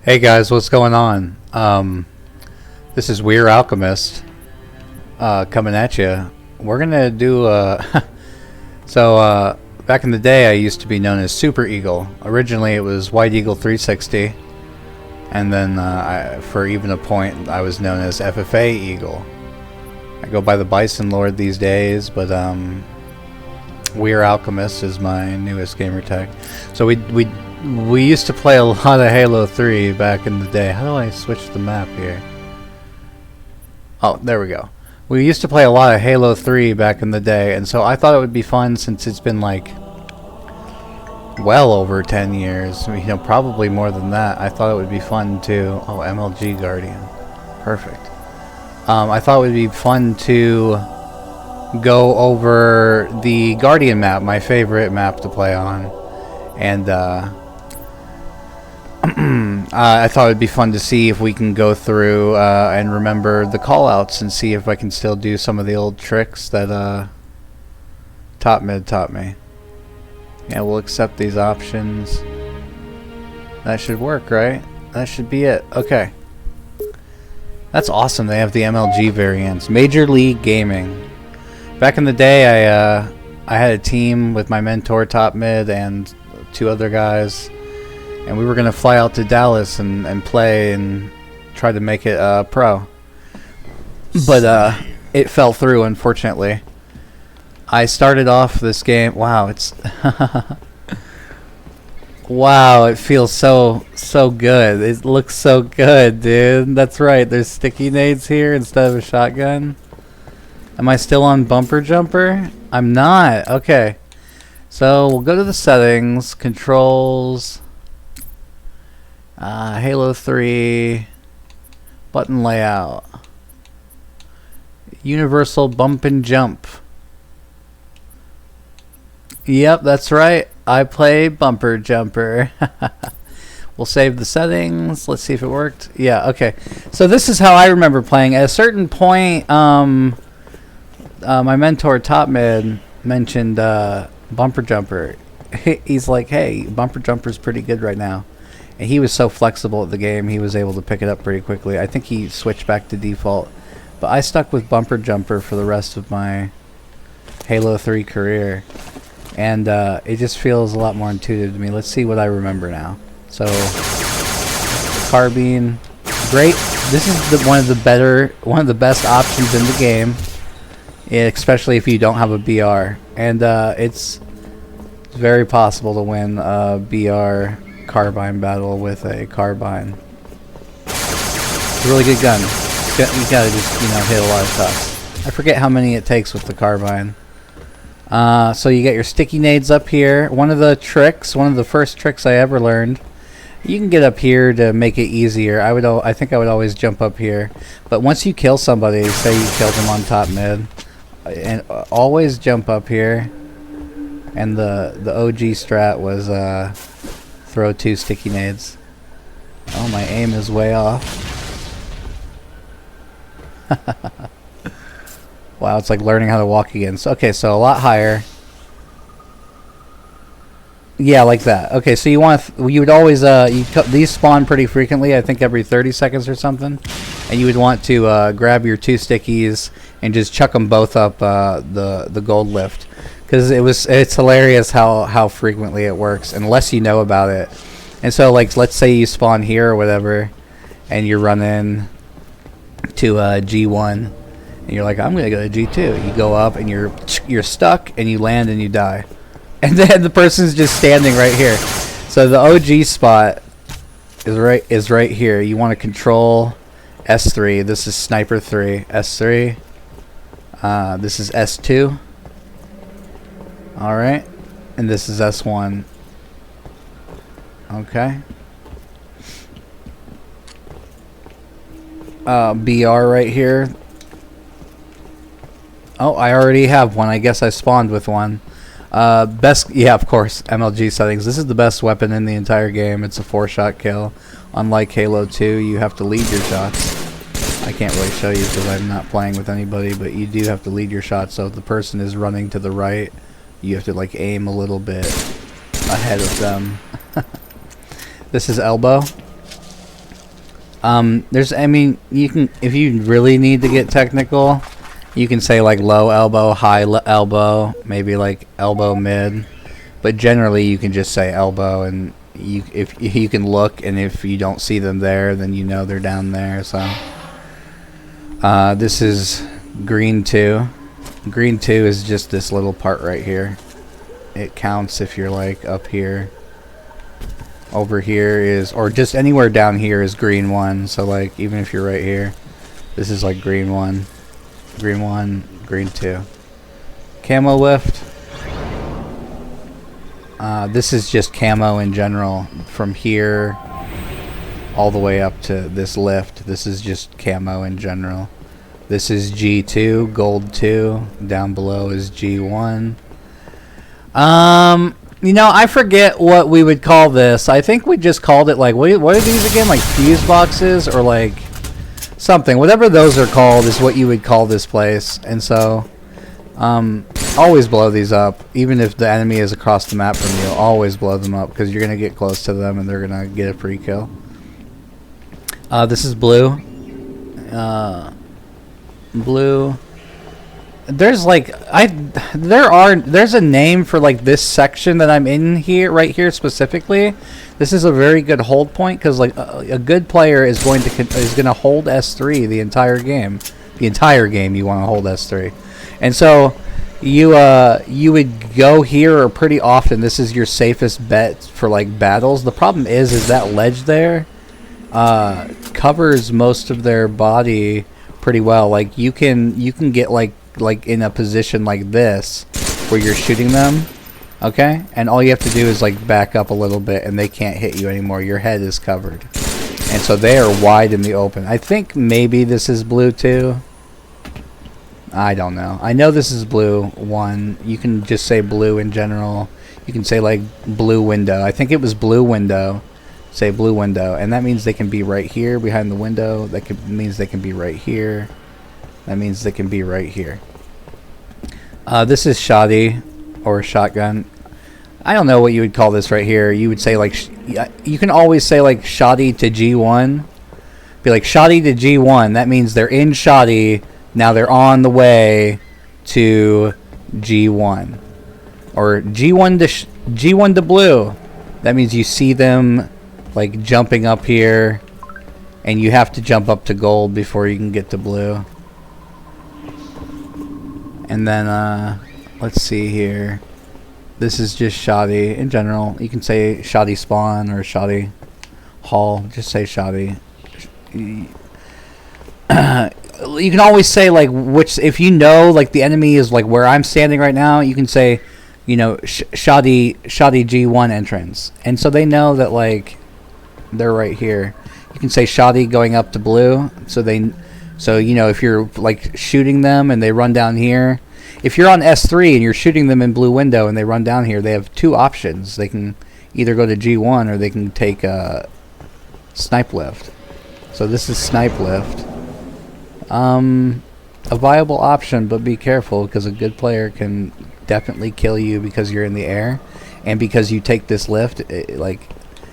Hey guys, what's going on? This is We're Alchemist coming at you. We're gonna do back in the day I used to be known as Super Eagle. Originally it was White Eagle 360, and then for even a point I was known as FFA Eagle. I go by the Bison Lord these days, but We're Alchemist is my newest gamer tag. So we used to play a lot of Halo 3 back in the day. How do I switch the map here? Oh, there we go. We used to play a lot of Halo 3 back in the day, and so I thought it would be fun since it's been like well over 10 years. You know, probably more than that. I thought it would be fun to... Oh, MLG Guardian. Perfect. I thought it would be fun to go over the Guardian map, my favorite map to play on. And I thought it would be fun to see if we can go through and remember the callouts and see if I can still do some of the old tricks that Top Mid taught me. Yeah, we'll accept these options. That should work, right? That should be it. Okay. That's awesome. They have the MLG variants. Major League Gaming. Back in the day, I had a team with my mentor Top Mid and two other guys, and we were gonna fly out to Dallas and play and try to make it pro. But it fell through, unfortunately. I started off this game. Wow, it's wow, it feels so good. It looks so good, dude. That's right. There's sticky nades here instead of a shotgun. Am I still on bumper jumper? I'm not. Okay. So we'll go to the settings, controls, Halo 3, button layout, universal bump and jump. Yep, that's right. I play bumper jumper. We'll save the settings. Let's see if it worked. Yeah, okay. So this is how I remember playing. At a certain point, my mentor Top Mid mentioned bumper jumper. He's like, hey, bumper jumper's pretty good right now. And he was so flexible at the game, he was able to pick it up pretty quickly. I think he switched back to default. But I stuck with bumper jumper for the rest of my Halo 3 career. And it just feels a lot more intuitive to me. Let's see what I remember now. So, carbine, great. This is one of the best options in the game, especially if you don't have a BR. And it's very possible to win a BR carbine battle with a carbine. It's a really good gun. You gotta just, hit a lot of shots. I forget how many it takes with the carbine. So you get your sticky nades up here. One of the first tricks I ever learned, you can get up here to make it easier. I think I would always jump up here. But once you kill somebody, say you killed them on Top Mid, and always jump up here. And the OG strat was throw 2 sticky nades. Oh, my aim is way off. Wow, it's like learning how to walk again. So, okay, so a lot higher. Yeah, like that. Okay, so you would always these spawn pretty frequently. I think every 30 seconds or something, and you would want to grab your 2 stickies and just chuck them both up the gold lift, because it's hilarious how frequently it works unless you know about it. And so, like, let's say you spawn here or whatever, and you're running to G1. And you're like, I'm gonna go to G2. You go up and you're stuck and you land and you die, and then the person's just standing right here. So the OG spot is right here. You want to control S3. This is sniper 3. S3. This is S2. All right, and this is S1. Okay. BR right here. Oh, I already have one. I guess I spawned with one. Yeah, of course, MLG settings. This is the best weapon in the entire game. It's a 4-shot kill. Unlike Halo 2, you have to lead your shots. I can't really show you because I'm not playing with anybody, but you do have to lead your shots. So if the person is running to the right, you have to like aim a little bit ahead of them. This is elbow. There's, I mean, you can, if you really need to get technical, you can say like low elbow, high elbow, maybe like elbow mid, but generally you can just say elbow, and if you can look, and if you don't see them there, then you know they're down there. So this is green 2. Green 2 is just this little part right here. It counts if you're like up here. Over here is, or just anywhere down here is green 1. So like even if you're right here, this is like green 1, green 1, green 2. Camo lift. This is just camo in general from here all the way up to this lift. This is just camo in general. This is G2, gold 2. Down below is G1. You know, I forget what we would call this. I think we just called it like, what are these again? Like fuse boxes or like something. Whatever those are called is what you would call this place. And so, always blow these up. Even if the enemy is across the map from you, always blow them up because you're going to get close to them and they're going to get a free kill. This is blue. Blue. There's like there's a name for like this section that I'm in here, right here specifically. This is a very good hold point because like a good player is going to hold S3 the entire game. The entire game you want to hold S3, and so you would go here pretty often. This is your safest bet for like battles. The problem is that ledge there covers most of their body pretty well. Like you can get like in a position like this where you're shooting them, okay, and all you have to do is like back up a little bit and they can't hit you anymore. Your head is covered, and so they are wide in the open. I think maybe this is blue 2. I don't know. I know this is blue 1. You can just say blue in general. You can say like blue window. I think it was blue window. Say blue window, and that means they can be right here behind the window. That means they can be right here. That means they can be right here. This is shoddy or shotgun. I don't know what you would call this right here. You would say like, you can always say like shoddy to G1. Be like shoddy to G1. That means they're in shoddy. Now they're on the way to G1. Or G1 to blue. That means you see them like jumping up here. And you have to jump up to gold before you can get to blue. And then, let's see here. This is just shoddy in general. You can say shoddy spawn or shoddy haul. Just say shoddy. You can always say like which, if you know like the enemy is like where I'm standing right now, you can say, you know, shoddy G1 entrance. And so they know that like they're right here. You can say shoddy going up to blue, so you know if you're like shooting them and they run down here. If you're on S3 and you're shooting them in blue window and they run down here, they have 2 options. They can either go to G1 or they can take a snipe lift. So this is snipe lift. A viable option, but be careful because a good player can definitely kill you because you're in the air and because you take this lift. Like,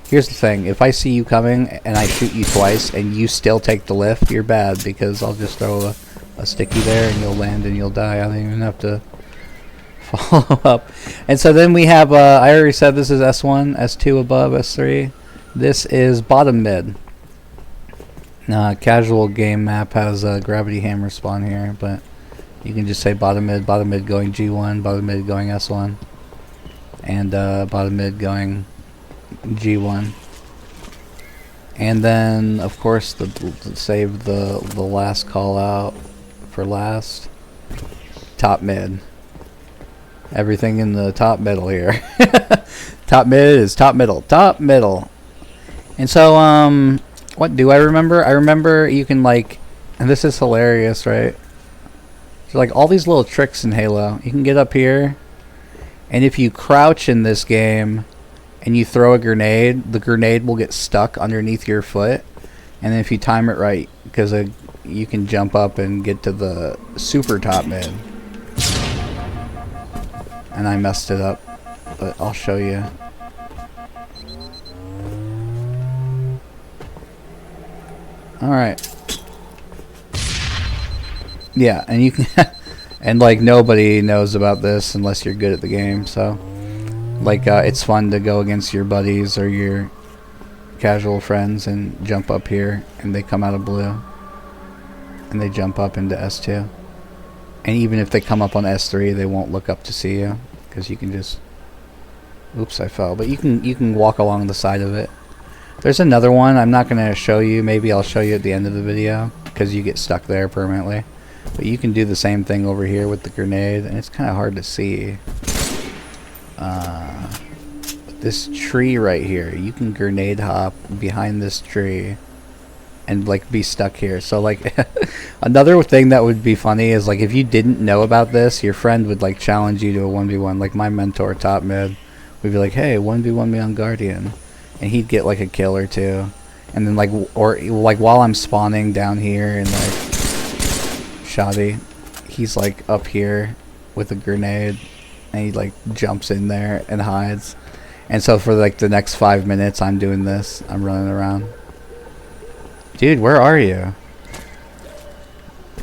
here's the thing: if I see you coming and I shoot you twice and you still take the lift, you're bad because I'll just throw a sticky there and you'll land and you'll die. I don't even have to follow up. And so then we have, I already said this is S1, S2 above, S3. This is bottom mid. Casual game map has a gravity hammer spawn here, but you can just say bottom mid going G1, bottom mid going S1, and bottom mid going G1. And then, of course, save the last call out for last. Top mid. Everything in the top middle here. Top mid is top middle. Top middle. And so, what do I remember? I remember you can like, and this is hilarious, right? So like all these little tricks in Halo. You can get up here, and if you crouch in this game, and you throw a grenade, the grenade will get stuck underneath your foot. And then if you time it right, because you can jump up and get to the super top mid. And I messed it up, but I'll show you. Alright. Yeah, and you can... and, like, nobody knows about this unless you're good at the game, so... Like, it's fun to go against your buddies or your casual friends and jump up here, and they come out of blue. And they jump up into S2. And even if they come up on S3, they won't look up to see you, because you can just... Oops, I fell. But you can walk along the side of it. There's another one I'm not going to show you. Maybe I'll show you at the end of the video, because you get stuck there permanently. But you can do the same thing over here with the grenade, and it's kind of hard to see. This tree right here, you can grenade hop behind this tree and like be stuck here. So like another thing that would be funny is like if you didn't know about this, your friend would like challenge you to a 1v1. Like my mentor Top Mid would be like, hey, 1v1 me on Guardian, and he'd get like a kill or two, and then like while I'm spawning down here and like shoddy, he's like up here with a grenade and he like jumps in there and hides. And so for like the next 5 minutes I'm doing this. I'm running around. Dude, where are you?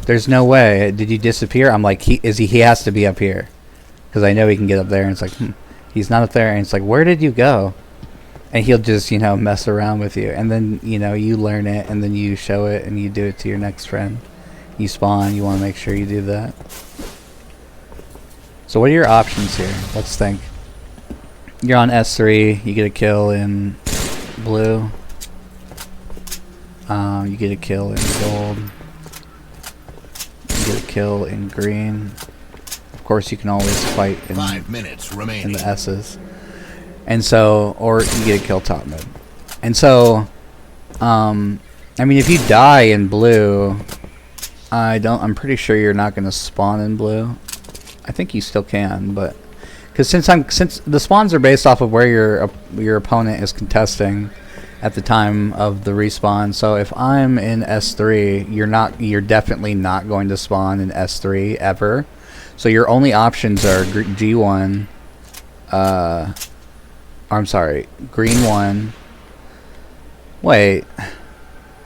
There's no way. Did you disappear? I'm like, he has to be up here. Because I know he can get up there, and it's like, he's not up there, and it's like, where did you go? And he'll just, you know, mess around with you. And then, you know, you learn it, and then you show it, and you do it to your next friend. You spawn, you want to make sure you do that. So what are your options here? Let's think. You're on S3, you get a kill in blue. You get a kill in gold. You get a kill in green. Of course, you can always fight in 5 minutes remaining in the S's. And so, or you get a kill top mid. And so, I mean, if you die in blue, I'm pretty sure you're not going to spawn in blue. I think you still can, but because since the spawns are based off of where your opponent is contesting at the time of the respawn. So if I'm in S3, you're definitely not going to spawn in S3 ever. So your only options are G1, I'm sorry, green 1. Wait,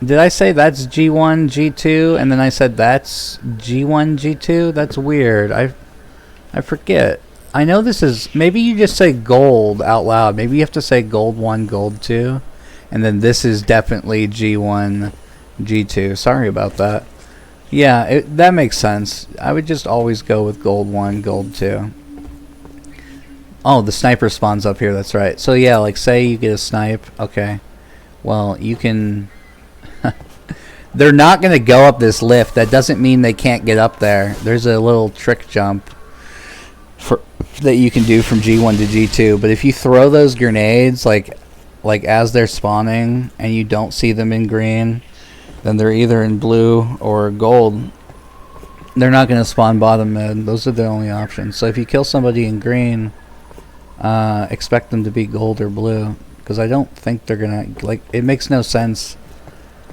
did I say that's G1, G2, and then I said that's G1, G2? That's weird. I forget. I know this is, maybe you just say gold out loud. Maybe you have to say gold 1, gold 2, and then this is definitely G1, G2. Sorry about that. Yeah, that makes sense. I would just always go with gold 1, gold 2. Oh, the sniper spawns up here, that's right. So yeah, like say you get a snipe, okay. Well, you can... They're not going to go up this lift. That doesn't mean they can't get up there. There's a little trick jump that you can do from G1 to G2. But if you throw those grenades, like as they're spawning, and you don't see them in green, then they're either in blue or gold. They're not going to spawn bottom mid. Those are the only options. So if you kill somebody in green, expect them to be gold or blue. Because I don't think they're going to... Like, it makes no sense.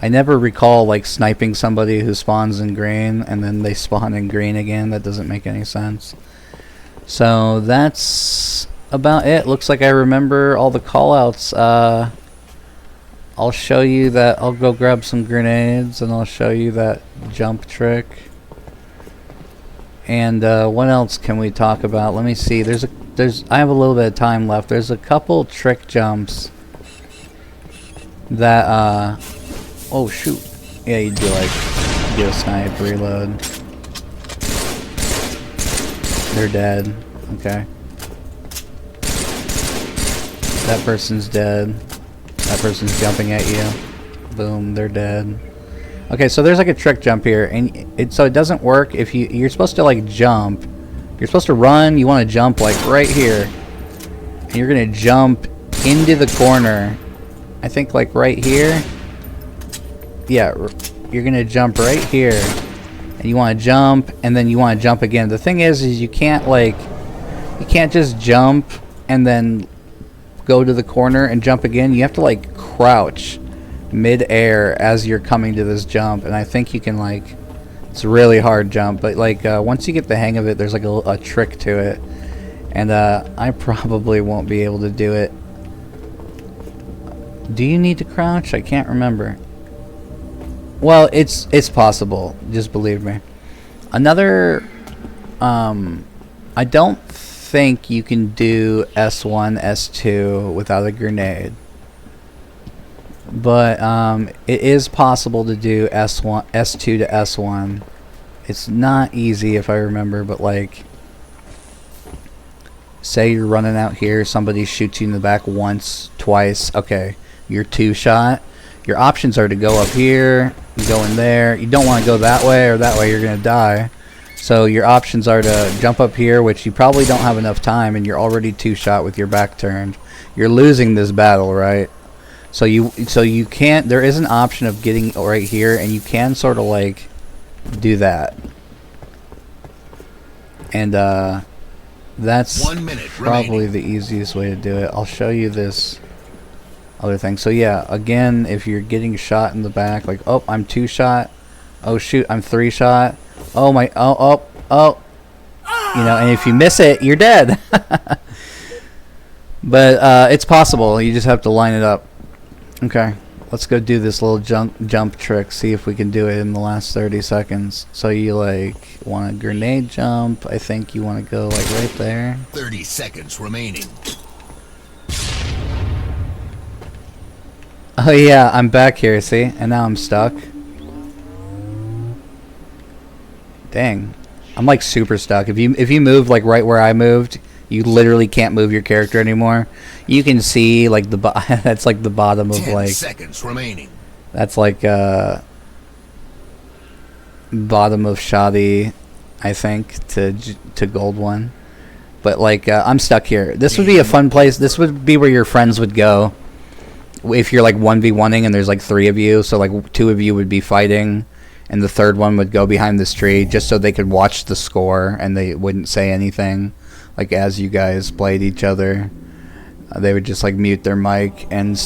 I never recall like sniping somebody who spawns in green and then they spawn in green again. That doesn't make any sense. So that's about it. Looks like I remember all the callouts. I'll show you that. I'll go grab some grenades and I'll show you that jump trick. And what else can we talk about? Let me see. I have a little bit of time left. There's a couple trick jumps that oh shoot. Yeah, you do like get a snipe, reload. They're dead. Okay. That person's dead. That person's jumping at you. Boom, they're dead. Okay, so there's like a trick jump here, and so it doesn't work if you're supposed to like jump. You're supposed to run, you want to jump like right here. And you're going to jump into the corner. I think like right here. Yeah, you're gonna jump right here, and you want to jump, and then you want to jump again. The thing is you can't just jump and then go to the corner and jump again. You have to like crouch mid-air as you're coming to this jump, and I think you can like, it's a really hard jump, but like once you get the hang of it, there's like a trick to it, and I probably won't be able to do it. Do you need to crouch? I can't remember. Well, it's possible. Just believe me. Another, I don't think you can do S1, S2 without a grenade. But it is possible to do S1, S2 to S1. It's not easy if I remember, but like, say you're running out here, somebody shoots you in the back once, twice. Okay, you're 2-shot. Your options are to go up here, you go in there. You don't want to go that way, or that way you're gonna die. So your options are to jump up here, which you probably don't have enough time, and you're already 2-shot with your back turned. You're losing this battle, right? So you can't. There is an option of getting right here, and you can sort of like do that. And that's probably the easiest way to do it. I'll show you this other thing. So yeah, again, if you're getting shot in the back, like, oh, I'm 2-shot. Oh shoot, I'm 3-shot. Oh my, oh. You know, and if you miss it, you're dead. But it's possible. You just have to line it up. Okay, let's go do this little jump trick. See if we can do it in the last 30 seconds. So you like want a grenade jump. I think you want to go like right there. 30 seconds remaining. Oh yeah, I'm back here, see? And now I'm stuck. Dang. I'm like super stuck. If you move like right where I moved, you literally can't move your character anymore. You can see like the that's like the bottom of 10 like seconds remaining. That's like bottom of shoddy, I think, to gold one. But like I'm stuck here. This would be a fun place. This would be where your friends would go if you're like 1v1ing and there's like 3 of you. So like 2 of you would be fighting, and the third one would go behind this tree just so they could watch the score and they wouldn't say anything. Like as you guys played each other, they would just like mute their mic and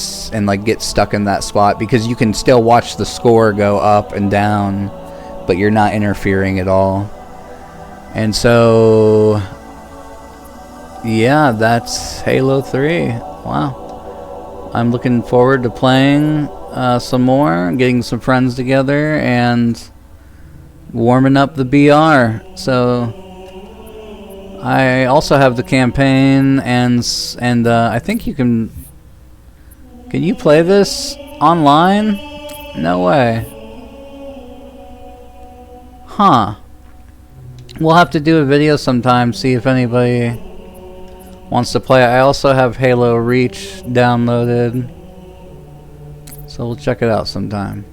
like get stuck in that spot, because you can still watch the score go up and down, but you're not interfering at all. And so yeah, that's Halo 3. Wow. I'm looking forward to playing some more, getting some friends together, and warming up the BR. So I also have the campaign, and I think you can you play this online? No way. Huh. We'll have to do a video sometime, see if anybody wants to play. I also have Halo Reach downloaded, so we'll check it out sometime.